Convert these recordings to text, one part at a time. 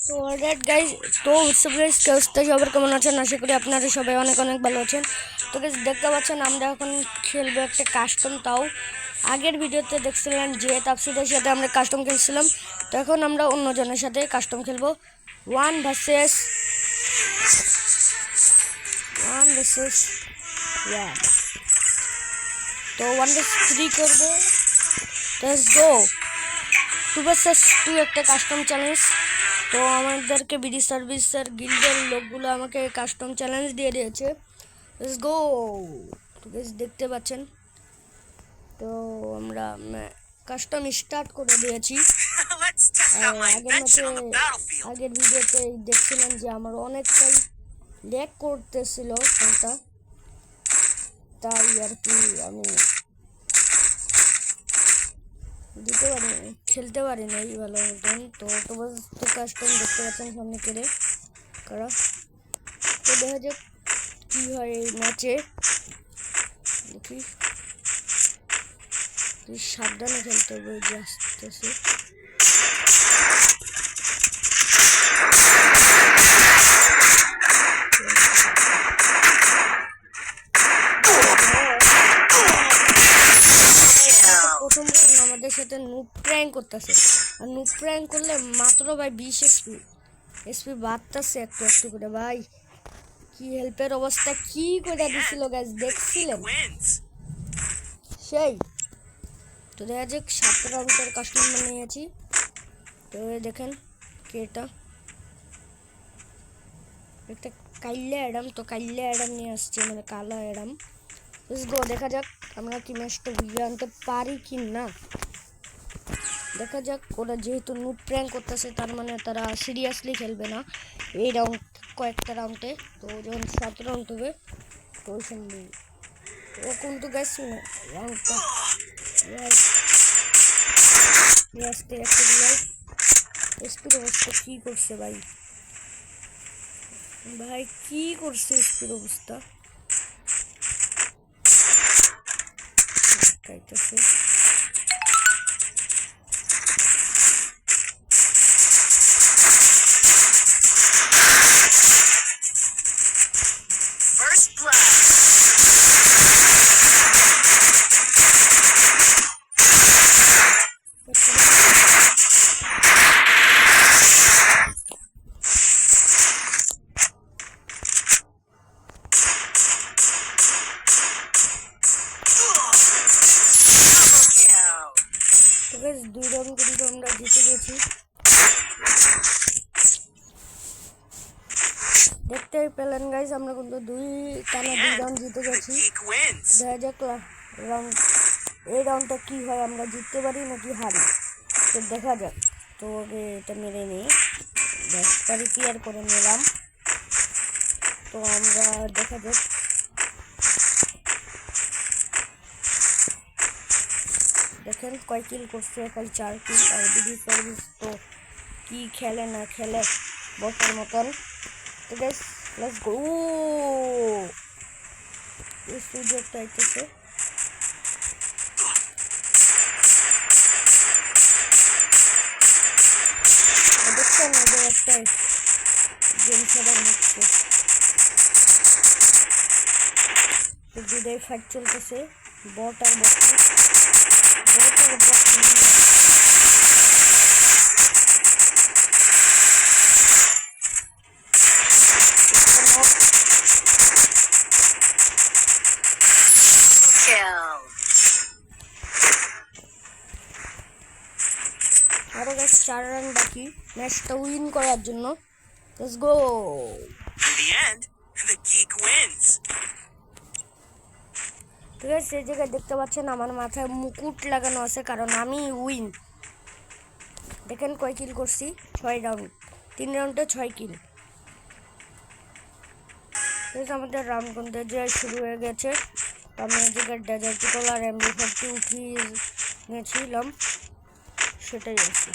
তো alright guys, তো guys সবার কেমন আছেন? আশা করি আপনারা সবাই অনেক অনেক ভালো আছেন। তো গাইজ দেখতে পাচ্ছেন আমরা এখন খেলবো একটা কাস্টম। তাও আগের ভিডিওতে দেখছিলাম যে তাফসিদের সাথে আমরা কাস্টম খেলছিলাম, তো এখন আমরা অন্যজনের সাথে কাস্টম খেলবো। One versus one. তো 1v3 করবো। Let's go. 2 vs 2 একটা কাস্টম চ্যালেঞ্জ। তো আমাদেরকে বিডি সার্ভিসের গিল্ডের লোকগুলো আমাকে কাস্টম চ্যালেঞ্জ দিয়ে দিয়েছে। Let's go. তো গাইস দেখতে পাচ্ছেন, তো আমরা কাস্টম স্টার্ট করে দিয়েছি। আগের ভিডিওতে দেখছিলাম যে আমার অনেকটাই ল্যাগ করতেছিল ফোনটা, তাই আর কি আমি খেলতে পারি না এই ভালো মতন। তো কাস্টম দেখতে পাচ্ছেন সামনে করে করা। তো দেখা যাক কি হয় এই ম্যাচে। দেখি, সাবধানে খেলতে হবে, যে আসতেছে। প্রথম আমাদের সাথে নুব প্র্যাঙ্ক করতেছে, আর নুব প্র্যাঙ্ক করলে মাত্র ভাই 20 এসপি বাড়তেছে একটু একটু করে। ভাই কি হেল্পের অবস্থা কি করে দিছিল গাইস, দেখছিলেন সেই। তো দেখা যাক 7 রাউন্ডের কাস্টমার নিয়েছি। তো দেখেন কে এটা, একটা কাইল্লা অ্যাডাম। তো কাইল্লা অ্যাডাম নিয়ে আসছে, মানে কালা অ্যাডাম। লেটস গো, দেখা যাক আমরা কি ম্যাচটা বুঝে আনতে পারি কি না। দেখা যাক। ওরা যেহেতু নুব প্র্যাঙ্ক করতেছে, তার মানে তারা সিরিয়াসলি খেলবে না এই রাউন্ড, কয়েকটা রাউন্ডে। তো যখন 7 রাউন্ড হবে তো ওই সময় ও কিন্তু গাইস রাউন্ডটা আসতে একটা দিলাই স্পিড অবস্থা কি করছে ভাই, ভাই কি করছে স্পিড অবস্থা খাইতেছে। দুই রাউন্ড কিন্তু আমরা জিতে গেছি, দেখতেই পেলেন গাইজ। আমরা কিন্তু দুই রাউন্ড জিতে গেছি। দেখা যাক এই রাউন্ডটা কি হয়, আমরা জিততে পারি নাকি হারি, তো দেখা যাক। তো এটা মেরে নিই, ব্যাসটা রিপেয়ার করে নিলাম। তো আমরা দেখা যাক। দেখেন কয় কিল করছে, খালি 4 কিল। আর বিডি সার্ভিস তো কি খেলে না খেলে বসার মতন। তো গাইস লেটস গো। এই সুযোগটা আইতেছে, দেখছেন ওদের একটা গেম খেলার মতো দুটাই ফাইট চলতেছে, বট আর বট। আরো গাইস 4 রান বাকি ম্যাচটা উইন করার জন্য। Let's go. ঠিক আছে, সেই জায়গায় দেখতে পাচ্ছেন আমার মাথায় মুকুট লাগানো আছে, কারণ আমি উইন। দেখেন কয় কিল করছি, 6 রাউন্ড, 3 রাউন্ডে 6 কিল। আমাদের রাউন্ড গুনতে যে শুরু হয়ে গেছে। আমি এদিকে ডেজার্টিকল আর MB40 উঠিয়ে নিয়েছিলাম, সেটাই আছে।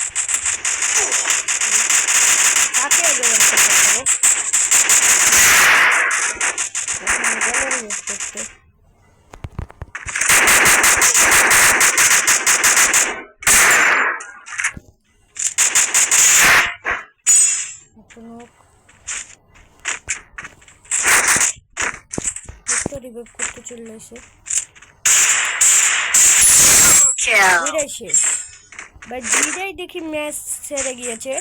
কাকে আগে করতে রিভাইভ করতে চলে এসে জিরাই দেখি ম্যাচ ছেড়ে গিয়েছে।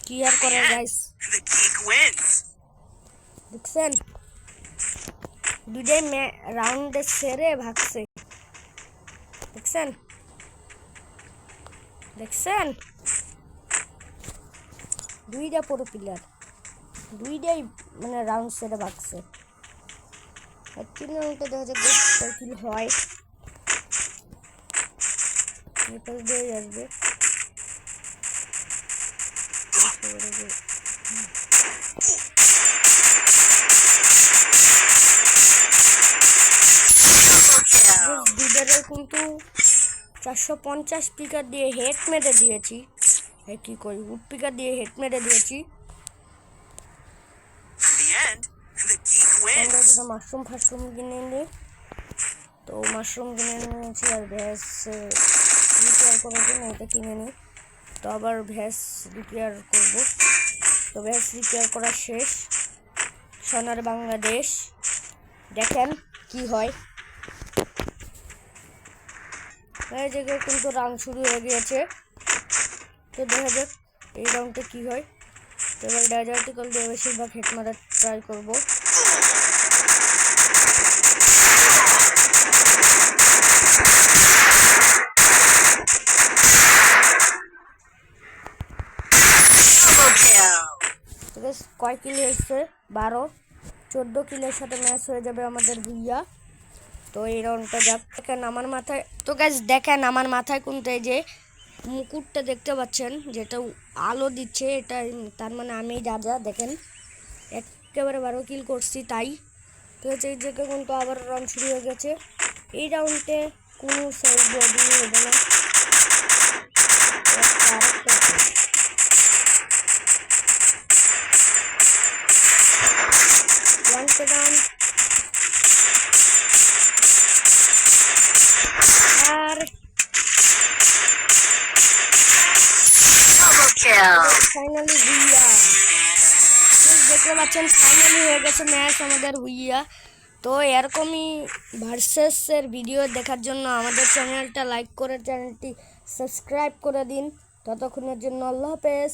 কি আর করার গাইস, দেখছেন দুইটাই রাউন্ডে ছেড়ে ভাগছে। দেখছেন দুইটা পুরো প্লেয়ার, দুইটাই মানে রাউন্ড ছেড়ে ভাগছে। 3 রাউন্ডে দেখা যাক কি হয়। দিয়ে আসবে কিন্তু 450 স্পিকার দিয়ে হেড মেরে দিয়েছি। কি করি, উড পিকার দিয়ে হেড মেরে দিয়েছি। মাশরুম কিনে নিই, তো মাশরুম কিনে নিয়েছি আর ভ্যাস রিপেয়ার করার জন্য এটা কিনে নিই। তো আবার ভ্যাস রিপেয়ার করব। তো ভ্যাস রিপেয়ার করা শেষ। সোনার বাংলাদেশ, দেখেন কি হয়। এই জায়গায় কিন্তু রাউন্ড শুরু হয়ে গিয়েছে। তো দেখা যাক এই রাউন্ডে কি হয়। তো এবার ডাইভার্টিক্যাল দিয়ে বেশিরভাগ হেড মারার ট্রাই করবো। কয় কিল হয়েছে? 12, 14 কিলের সাথে ম্যাচ হয়ে যাবে আমাদের ভুইয়া। তো এই রাউন্ডটা যাক। দেখেন আমার মাথায়, তো গাইস দেখেন আমার মাথায় কিন্তু এই যে মুকুটটা দেখতে পাচ্ছেন, যেটা আলো দিচ্ছে, এটা তার মানে আমি রাজা। দেখেন একেবারে 12 কিল করছি তাই। তো হচ্ছে এই জায়গায় কিন্তু আবার রাউন্ড শুরু হয়ে গেছে। এই রাউন্ডে কোনো সেভ বডি হবে না। ফাইনালি ভুইয়া, দেখতে পাচ্ছেন ফাইনালি হয়ে গেছে ম্যাচ আমাদের ভুইয়া। তো এরকমই ভার্সেসের ভিডিও দেখার জন্য আমাদের চ্যানেলটা লাইক করে চ্যানেলটি সাবস্ক্রাইব করে দিন। ততক্ষণের জন্য আল্লাহ হাফেজ।